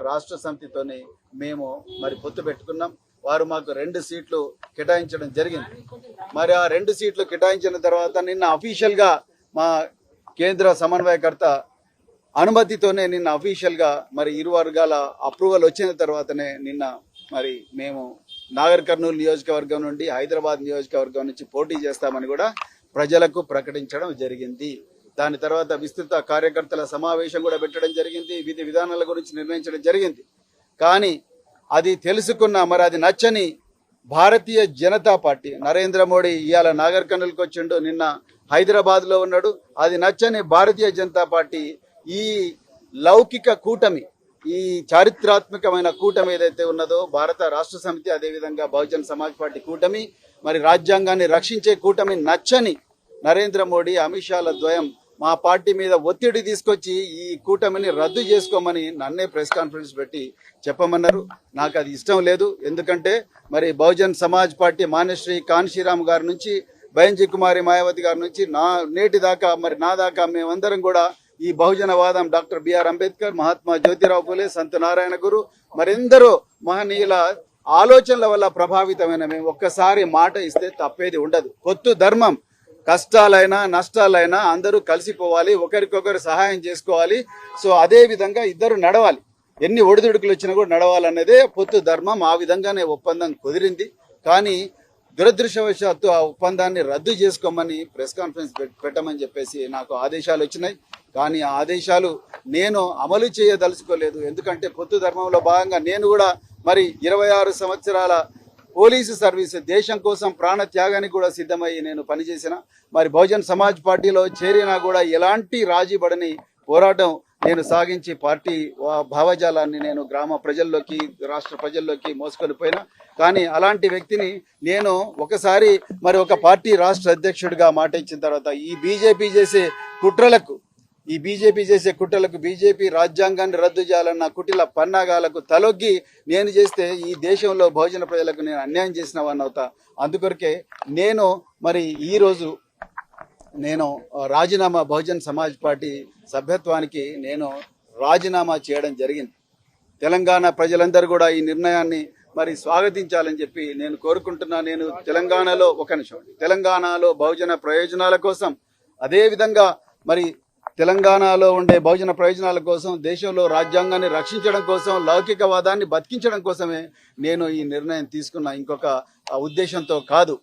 రాష్ట్ర సమితితోని మేము మరి పొత్తు పెట్టుకున్నాం. వారు మాకు 2 సీట్లు కేటాయించడం జరిగింది. మరి ఆ 2 సీట్లు కేటాయించిన తర్వాత నిన్న అఫీషియల్గా మా కేంద్ర సమన్వయకర్త అనుమతితోనే నిన్న అఫీషియల్గా మరి ఇరు వర్గాల అప్రూవల్ వచ్చిన తర్వాతనే నిన్న మరి మేము నాగర్ కర్నూలు నియోజకవర్గం నుండి హైదరాబాద్ నియోజకవర్గం నుంచి పోటీ చేస్తామని కూడా ప్రజలకు ప్రకటించడం జరిగింది. దాని తర్వాత విస్తృత కార్యకర్తల సమావేశం కూడా పెట్టడం జరిగింది. విధి విధానాల గురించి నిర్ణయించడం జరిగింది. కానీ అది తెలుసుకున్న మరి అది నచ్చని భారతీయ జనతా పార్టీ నరేంద్ర మోడీ ఇవాళ నాగర్ కర్నూలుకి వచ్చిండు, నిన్న హైదరాబాద్లో ఉన్నాడు. అది నచ్చని భారతీయ జనతా పార్టీ ఈ లౌకిక కూటమి, ఈ చారిత్రాత్మకమైన కూటమి ఏదైతే ఉన్నదో భారత రాష్ట్ర సమితి, అదేవిధంగా బహుజన్ సమాజ్ పార్టీ కూటమి, మరి రాజ్యాంగాన్ని రక్షించే కూటమి నచ్చని నరేంద్ర మోడీ అమిత్ షాల ద్వయం మా పార్టీ మీద ఒత్తిడి తీసుకొచ్చి ఈ కూటమిని రద్దు చేసుకోమని నన్నే ప్రెస్ కాన్ఫరెన్స్ పెట్టి చెప్పమన్నారు. నాకు అది ఇష్టం లేదు. ఎందుకంటే మరి బహుజన్ సమాజ్ పార్టీ మాన్యశ్రీ కాన్షీరామ్ గారి నుంచి బైంజీ కుమారి మాయావతి గారి నుంచి నేటి దాకా మరి నా దాకా మేమందరం కూడా ఈ బహుజనవాదం డాక్టర్ బిఆర్ అంబేద్కర్, మహాత్మా జ్యోతిరావు ఫులే, సంత నారాయణ గురు మరెందరో మహనీయుల ఆలోచనల వల్ల ప్రభావితమైన మేము ఒక్కసారి మాట ఇస్తే తప్పేది ఉండదు. పొత్తు ధర్మం, కష్టాలైనా నష్టాలైనా అందరూ కలిసిపోవాలి, ఒకరికొకరు సహాయం చేసుకోవాలి. సో అదే విధంగా ఇద్దరు నడవాలి, ఎన్ని ఒడిదుడుకులు వచ్చినా కూడా నడవాలన్నదే పొత్తు ధర్మం. ఆ విధంగానే ఒప్పందం కుదిరింది. కానీ దురదృష్టవశాత్తు ఆ ఒప్పందాన్ని రద్దు చేసుకోమని ప్రెస్ కాన్ఫరెన్స్ పెట్టమని చెప్పేసి నాకు ఆదేశాలు వచ్చినాయి. కానీ ఆ ఆదేశాలు నేను అమలు చేయదలుచుకోలేదు. ఎందుకంటే పొత్తు ధర్మంలో భాగంగా నేను కూడా మరి 26 సంవత్సరాల పోలీసు సర్వీసు, దేశం కోసం ప్రాణ త్యాగానికి కూడా సిద్ధమయ్యి నేను పనిచేసిన. మరి బహుజన్ సమాజ్ పార్టీలో చేరినా కూడా ఎలాంటి రాజీపడని పోరాటం నేను సాగించి పార్టీ భావజాలాన్ని నేను గ్రామ ప్రజల్లోకి, రాష్ట్ర ప్రజల్లోకి మోసుకొని పోయినా. కానీ అలాంటి వ్యక్తిని నేను ఒకసారి మరి ఒక పార్టీ రాష్ట్ర అధ్యక్షుడిగా మాట ఇచ్చిన తర్వాత ఈ బీజేపీ చేసే కుట్రలకు బీజేపీ రాజ్యాంగాన్ని రద్దు చేయాలన్న కుటిల పన్నాగాలకు తలొగ్గి నేను చేస్తే ఈ దేశంలో బహుజన ప్రజలకు నేను అన్యాయం చేసిన వాడిని అవుతా. అందుకొరకే నేను మరి ఈరోజు రాజీనామా, బహుజన్ సమాజ్ పార్టీ సభ్యత్వానికి నేను రాజీనామా చేయడం జరిగింది. తెలంగాణ ప్రజలందరూ కూడా ఈ నిర్ణయాన్ని మరి స్వాగతించాలని చెప్పి నేను కోరుకుంటున్నా. నేను తెలంగాణలో బహుజన ప్రయోజనాల కోసం, అదేవిధంగా మరి తెలంగాణలో ఉండే బహుజన ప్రయోజనాల కోసం, దేశంలో రాజ్యాంగాన్ని రక్షించడం కోసం, లౌకికవాదాన్ని బతికించడం కోసమే నేను ఈ నిర్ణయం తీసుకున్నా. ఇంకొక ఉద్దేశంతో కాదు.